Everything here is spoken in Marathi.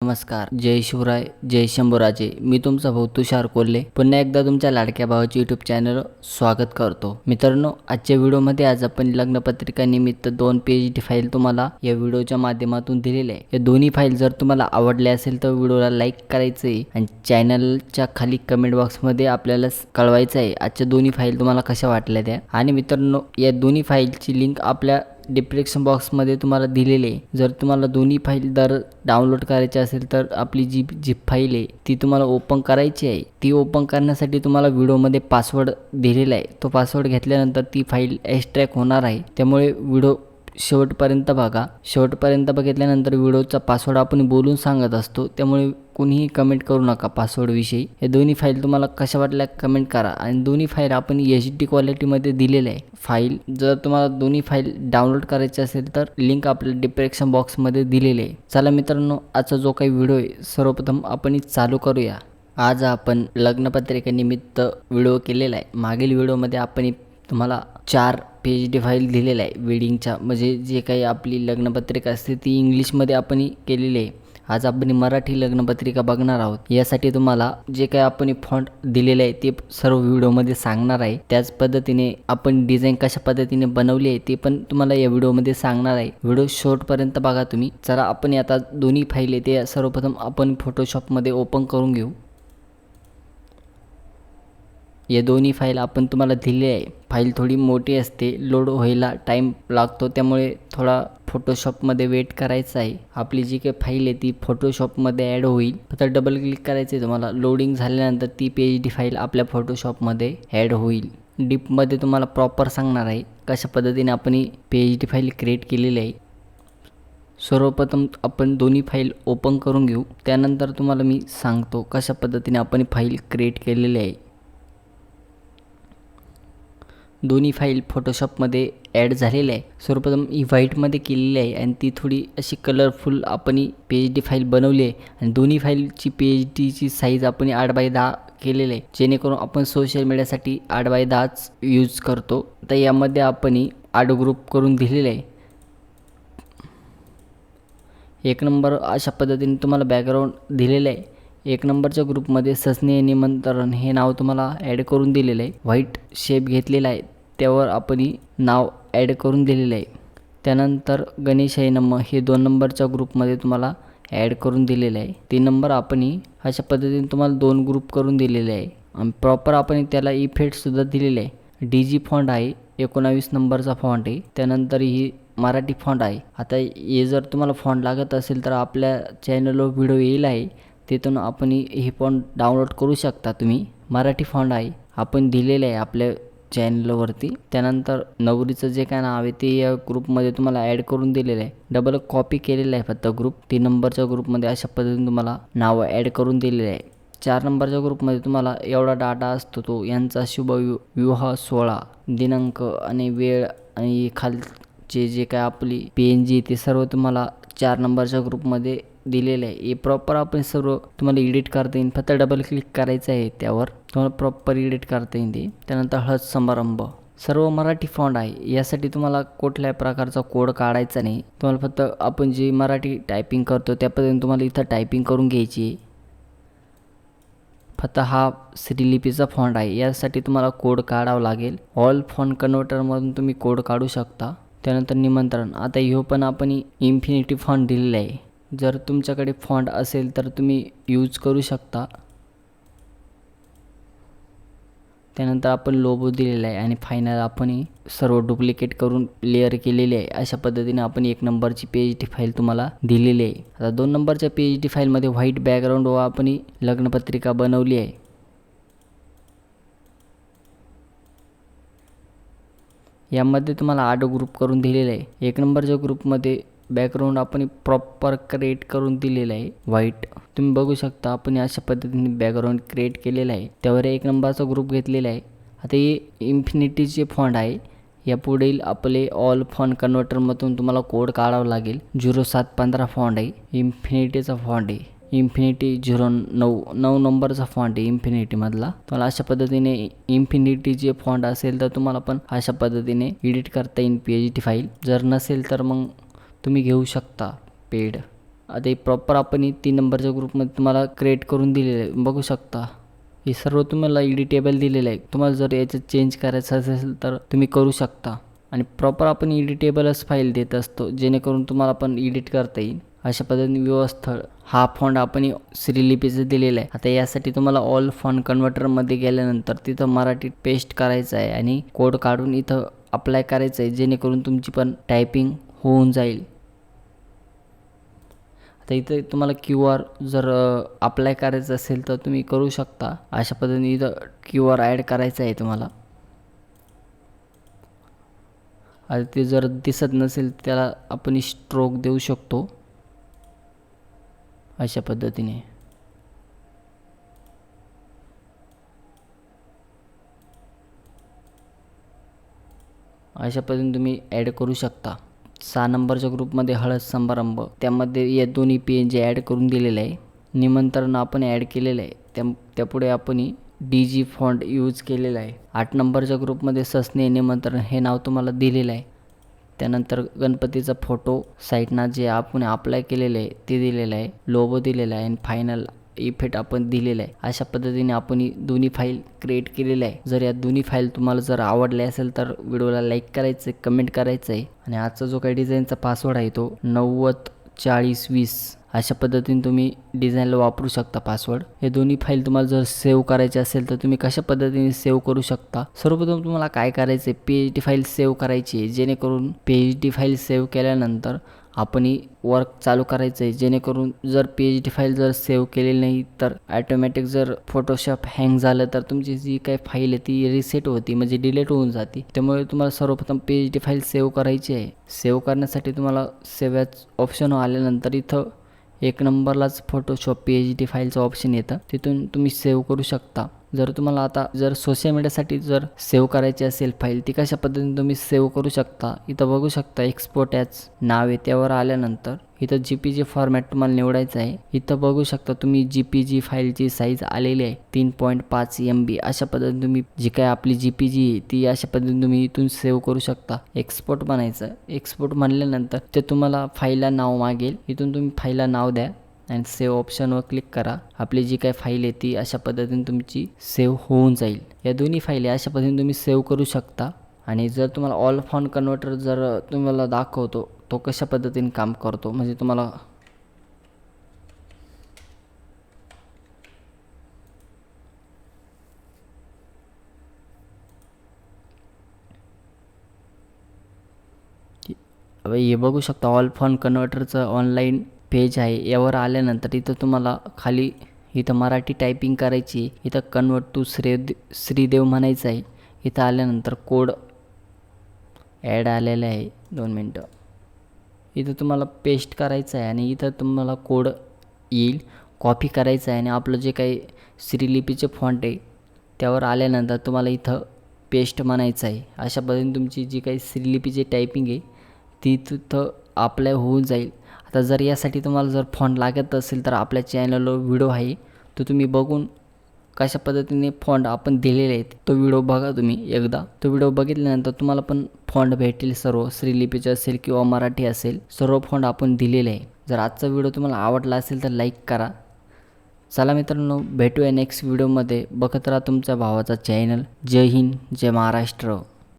नमस्कार, जय शिवराय, जय शंभूराजे. मी तुमचा भाऊ तुषार कोल्हे पुन्हा एकदा तुमच्या लाडक्या भावाच्या यूट्यूब चॅनलवर स्वागत करतो. मित्रांनो, आजच्या व्हिडिओमध्ये आज आपण लग्नपत्रिका निमित्त 2 पेज फाईल तुम्हाला या व्हिडिओच्या माध्यमातून दिलेले आहे. या दोन्ही फाईल जर तुम्हाला आवडल्या असेल तर व्हिडिओला लाईक करायचं आहे आणि चॅनलच्या खाली कमेंट बॉक्समध्ये आपल्याला कळवायचं आहे आजच्या दोन्ही फाईल तुम्हाला कशा वाटल्या त्या. आणि मित्रांनो, या दोन्ही फाईलची लिंक आपल्या डिस्क्रिप्शन बॉक्समध्ये तुम्हाला दिलेले आहे. जर तुम्हाला दोन्ही फाईल डाउनलोड करायची असेल तर आपली जी फाईल आहे ती तुम्हाला ओपन करायची आहे. ती ओपन करण्यासाठी तुम्हाला व्हिडिओमध्ये पासवर्ड दिलेला आहे. तो पासवर्ड घेतल्यानंतर ती फाईल एक्स्ट्रॅक्ट होणार आहे. त्यामुळे व्हिडिओ शेवटपर्यंत बघा. शेवटपर्यंत बघितल्यानंतर व्हिडिओचा पासवर्ड आपण बोलून सांगत असतो, त्यामुळे कोणीही कमेंट करू नका पासवर्डविषयी. हे दोन्ही फाईल तुम्हाला कशा वाटल्या कमेंट करा. आणि दोन्ही फाईल आपण HD क्वालिटीमध्ये दिलेले आहे फाईल. जर तुम्हाला दोन्ही फाईल डाउनलोड करायची असेल तर लिंक आपल्या डिस्क्रिप्शन बॉक्समध्ये दिलेली आहे. चला मित्रांनो, आजचा जो काही व्हिडिओ आहे सर्वप्रथम आपण चालू करूया. आज आपण लग्नपत्रिकेनिमित्त व्हिडिओ केलेला आहे. मागील व्हिडिओमध्ये आपण तुम्हाला 4 पेज फाईल दिलेला आहे वेडिंगच्या, म्हणजे जे काही आपली लग्नपत्रिका असते ती इंग्लिशमध्ये आपण केलेली आहे. आज आपण मराठी लग्नपत्रिका बघणार आहोत. यासाठी तुम्हाला जे काही आपण फॉन्ट दिलेले आहे ते सर्व व्हिडिओमध्ये सांगणार आहे. त्याच पद्धतीने आपण डिझाईन कशा पद्धतीने बनवली आहे ते पण तुम्हाला या व्हिडिओमध्ये सांगणार आहे. व्हिडिओ शेवटपर्यंत बघा तुम्ही. चला आपण आता दोन्ही फाईल आहे ते सर्वप्रथम आपण फोटोशॉपमध्ये ओपन करून घेऊ. या दोन्ही फाईल आपण तुम्हाला दिले आहे. फाईल थोडी मोठी असते, लोड व्हायला टाईम लागतो, त्यामुळे थोडा फोटोशॉपमध्ये वेट करायचा आहे. आपली जी काही फाईल आहे ती फोटोशॉपमध्ये ॲड होईल. फक्त डबल क्लिक करायचं आहे तुम्हाला. लोडिंग झाल्यानंतर ती PhD फाईल आपल्या फोटोशॉपमध्ये ॲड होईल. डीपमध्ये तुम्हाला प्रॉपर सांगणार आहे कशा पद्धतीने आपण ही PhD फाईल क्रिएट केलेली आहे. सर्वप्रथम आपण दोन्ही फाईल ओपन करून घेऊ. त्यानंतर तुम्हाला मी सांगतो कशा पद्धतीने आपण फाईल क्रिएट केलेली आहे. दोन्ही फाईल फोटोशॉपमध्ये ॲड झालेले आहे. सर्वप्रथम ही व्हाईटमध्ये केलेली आहे आणि ती थोडी अशी कलरफुल आपण ही PhD फाईल बनवली आहे. आणि दोन्ही फाईलची PhDची साईज आपण 8x10 केलेली आहे, जेणेकरून आपण सोशल मीडियासाठी 8x10च यूज करतो. तर यामध्ये आपण 8 ग्रुप करून दिलेले आहे. 1 नंबर अशा पद्धतीने तुम्हाला बॅकग्राऊंड दिलेलं आहे. 1 नंबरच्या ग्रुपमध्ये सस्ने निमंत्रण हे नाव तुम्हाला ॲड करून दिलेलं आहे. व्हाईट शेप घेतलेला आहे, त्यावर आपण नाव ॲड करून दिलेलं आहे. त्यानंतर गणेशाय नमः हे 2 नंबरच्या ग्रुपमध्ये तुम्हाला ॲड करून दिलेलं आहे. 3 नंबर आपण अशा पद्धतीने तुम्हाला 2 ग्रुप करून दिलेले आहे. आणि प्रॉपर आपण त्याला इफेक्टसुद्धा दिलेले आहे. DG फॉन्ट आहे, 19 नंबरचा फॉन्ट आहे. त्यानंतर ही मराठी फॉन्ट आहे. आता हे जर तुम्हाला फॉन्ट लागत असेल तर आपल्या चॅनलवर व्हिडिओ येईल आहे, तिथून आपण हे फॉन्ट डाउनलोड करू शकता तुम्ही. मराठी फॉन्ट आहे आपण दिलेलं आहे आपल्या चॅनलवरती. त्यानंतर नवरीचं जे काय नाव आहे ते या ग्रुपमध्ये तुम्हाला ॲड करून दिलेलं आहे. डबल कॉपी केलेलं आहे फक्त ग्रुप. 3 नंबरच्या ग्रुपमध्ये अशा पद्धतीने तुम्हाला नाव ॲड करून दिलेलं आहे. 4 नंबरच्या ग्रुपमध्ये तुम्हाला एवढा डाटा असतो तो यांचा शुभ विवाह सोहळा, दिनांक आणि वेळ आणि खालचे जे काय आपली PNG ते सर्व तुम्हाला 4 नंबरच्या ग्रुपमध्ये दिलेलं आहे. हे प्रॉपर आपण सर्व तुम्हाला एडिट करता येईल. फक्त डबल क्लिक करायचं आहे त्यावर, तुम्हाला प्रॉपर एडिट करता येईल ते. त्यानंतर हळद समारंभ सर्व मराठी फॉन्ट आहे. यासाठी तुम्हाला कुठल्याही प्रकारचा कोड काढायचा नाही. तुम्हाला फक्त आपण जे मराठी टायपिंग करतो त्या पद्धतीने तुम्हाला इथं टायपिंग करून घ्यायची आहे. फक्त हा श्रीलिपीचा फॉन्ट आहे, यासाठी तुम्हाला कोड काढावा लागेल. ऑल फॉन्ट कन्व्हर्टरमधून तुम्ही कोड काढू शकता. त्यानंतर निमंत्रण, आता ह्यो पण आपण इन्फिनिटी फॉन्ट दिलेला आहे. जर तुमच्याकडे फॉन्ट असेल तर तुम्ही यूज करू शकता. त्यानंतर आपण लोगो दिलेला आहे आणि फायनल आपण सर्व डुप्लिकेट करून लेअर केलेले आहे. अशा पद्धतीने आपण 1 नंबरची PhD फाईल तुम्हाला दिलेली आहे. आता 2 नंबरच्या PhD फाईलमध्ये व्हाईट बॅकग्राऊंडवर आपण लग्नपत्रिका बनवली आहे. यामध्ये तुम्हाला 8 ग्रुप करून दिलेले आहे. 1 नंबरच्या ग्रुपमध्ये बॅकग्राऊंड आपण प्रॉपर क्रिएट करून दिलेलं आहे व्हाईट. तुम्ही बघू शकता आपण अशा पद्धतीने बॅकग्राऊंड क्रिएट केलेलं आहे. त्यावर 1 नंबरचा ग्रुप घेतलेला आहे. आता हे इन्फिनिटीचे फॉन्ट आहे. या पुढील आपले ऑल फॉन्ट कन्व्हर्टरमधून तुम्हाला कोड काढावा लागेल. 0715 फॉन्ट आहे, इन्फिनिटीचा फॉन्ट आहे. इन्फिनिटी 09 नंबरचा फॉन्ट आहे इन्फिनिटीमधला. तुम्हाला अशा पद्धतीने इन्फिनिटीचे फॉन्ट असेल तर तुम्हाला पण अशा पद्धतीने एडिट करता येईल PhD फाईल. जर नसेल तर मग तुम्ही घेऊ शकता पेड. आता हे प्रॉपर आपण 3 नंबरच्या ग्रुपमध्ये तुम्हाला क्रिएट करून दिलेलं आहे, बघू शकता. हे सर्व तुम्हाला एडिटेबल दिलेलं आहे. तुम्हाला जर याच्यात चेंज करायचं असेल तर तुम्ही करू शकता. आणि प्रॉपर आपण एडिटेबलच फाईल देत असतो, जेणेकरून तुम्हाला पण एडिट करता येईल. अशा पद्धतीने व्यवस्थळ हा फॉन्ट आपण श्रीलिपीचं दिलेला आहे. आता यासाठी तुम्हाला ऑल फॉन्ट कन्व्हर्टरमध्ये गेल्यानंतर तिथं मराठीत पेस्ट करायचं आहे आणि कोड काढून इथं अप्लाय करायचं आहे, जेणेकरून तुमची पण टायपिंग होऊन जाईल. आता इथं तुम्हाला QR जर अप्लाय करायचं असेल तर तुम्ही करू शकता. अशा पद्धतीने इथं QR ॲड करायचं आहे तुम्हाला. आता ते जर दिसत नसेल त्याला आपण स्ट्रोक देऊ शकतो अशा पद्धतीने. अशा पद्धतीने तुम्ही ॲड करू शकता. 6 नंबरच्या ग्रुपमध्ये हळद समारंभ, त्यामध्ये या दोन्ही PNG ॲड करून दिलेलं आहे. निमंत्रण आपण ॲड केलेलं आहे. त्यापुढे आपण DG फॉन्ट यूज केलेला आहे. 8 नंबरच्या ग्रुपमध्ये सस्ने निमंत्रण हे नाव तुम्हाला दिलेलं आहे. त्यानंतर गणपतीचा फोटो साईडना जे आपण अप्लाय केलेलं आहे ते दिलेलं आहे, लोगो दिलेला आहे आणि फायनल इफेक्ट आपण दिलेला आहे. अशा पद्धतीने आपण दोन्ही फाईल क्रिएट केलेल्या आहे. जर या दोन्ही फाईल तुम्हाला जर आवडल्या असेल तर व्हिडिओला लाईक करायचं आहे, कमेंट करायचं आहे. आणि आजचा जो काही डिझाईनचा पासवर्ड आहे तो 904020 अशा पद्धतीने तुम्ही डिझाईनला वापरू शकता पासवर्ड. हे दोन्ही फाईल तुम्हाला जर सेव्ह करायचे असेल तर तुम्ही कशा पद्धतीने सेव्ह करू शकता. सर्वप्रथम तुम्हाला काय करायचं आहे, PHD फाईल सेव्ह करायची आहे, जेणेकरून PHD फाईल सेव्ह केल्यानंतर आपण वर्क चालू करायचं आहे. जेणेकरून जर PHD फाईल जर सेव्ह केलेली नाही तर ॲटोमॅटिक जर फोटोशॉप हँग झालं तर तुमची जी काही फाईल आहे ती रिसेट होती, म्हणजे डिलीट होऊन जाते. त्यामुळे तुम्हाला सर्वप्रथम PHD फाईल सेव्ह करायची आहे. सेव्ह करण्यासाठी तुम्हाला सेव्ह ॲज ऑप्शन आल्यानंतर इथं 1 नंबरलाच फोटोशॉप PHD फाईलचं ऑप्शन येतं, तिथून तुम्ही सेव्ह करू शकता. जर तुम्हाला आता जर सोशल मीडियासाठी जर सेव्ह करायची असेल फाईल, ती कशा पद्धतीने तुम्ही सेव्ह करू शकता. इथं बघू शकता एक्सपोर्ट ॲज नाव आहे, त्यावर आल्यानंतर इथं JPG फॉर्मॅट तुम्हाला निवडायचं आहे. इथं बघू शकता तुम्ही JPG फाईलची साईज आलेली आहे 3.5 MB. अशा पद्धतीने तुम्ही जी काय आपली JPG आहे ती अशा पद्धतीने तुम्ही इथून सेव्ह करू शकता. एक्सपोर्ट म्हणायचं. एक्सपोर्ट म्हणल्यानंतर ते तुम्हाला फाईलला नाव मागेल, इथून तुम्ही फाईलला नाव द्या आणि सेव्ह ऑप्शनवर क्लिक करा. आपली जी काही फाईल आहे ती अशा पद्धतीने तुमची सेव्ह होऊन जाईल. या दोन्ही फाईली अशा पद्धतीने तुम्ही सेव्ह करू शकता. आणि जर तुम्हाला ऑल फॉन्ट कन्व्हर्टर जर तुम्हाला दाखवतो तो कशा पद्धतीने काम करतो, म्हणजे तुम्हाला हे बघू शकता ऑल फॉन्ट कन्व्हर्टरचं ऑनलाईन पेज आहे. यावर आल्यानंतर इथं तुम्हाला खाली इथं मराठी टायपिंग करायची, इथं कन्वर्ट टू श्रीदेव म्हणायचं आहे. इथं आल्यानंतर कोड ॲड आलेला आहे, 2 मिनटं. इथं तुम्हाला पेस्ट करायचं आहे आणि इथं तुम्हाला कोड येईल, कॉपी करायचं आहे आणि आपलं जे काही श्रीलिपीचे फॉन्ट आहे त्यावर आल्यानंतर तुम्हाला इथं पेस्ट म्हणायचं आहे. अशा पद्धतीने तुमची जी काही श्रीलिपीची टायपिंग आहे ती तिथं अप्लाय होऊन जाईल. आता जर यासाठी तुम्हाला जर फॉन्ट लागत असेल तर आपल्या चॅनलवर व्हिडिओ आहे, तो तुम्ही बघून कशा पद्धतीने फॉन्ट आपण दिलेले आहेत तो व्हिडिओ बघा तुम्ही एकदा. तो व्हिडिओ बघितल्यानंतर तुम्हाला पण फॉन्ट भेटेल, सर्व श्रीलिपीचे असेल किंवा मराठी असेल, सर्व फॉन्ट आपण दिलेले आहे. जर आजचा व्हिडिओ तुम्हाला आवडला असेल तर लाईक करा. चला मित्रांनो, भेटूया नेक्स्ट व्हिडिओमध्ये. बघत राहा तुमच्या भावाचा चॅनल. जय हिंद, जय महाराष्ट्र.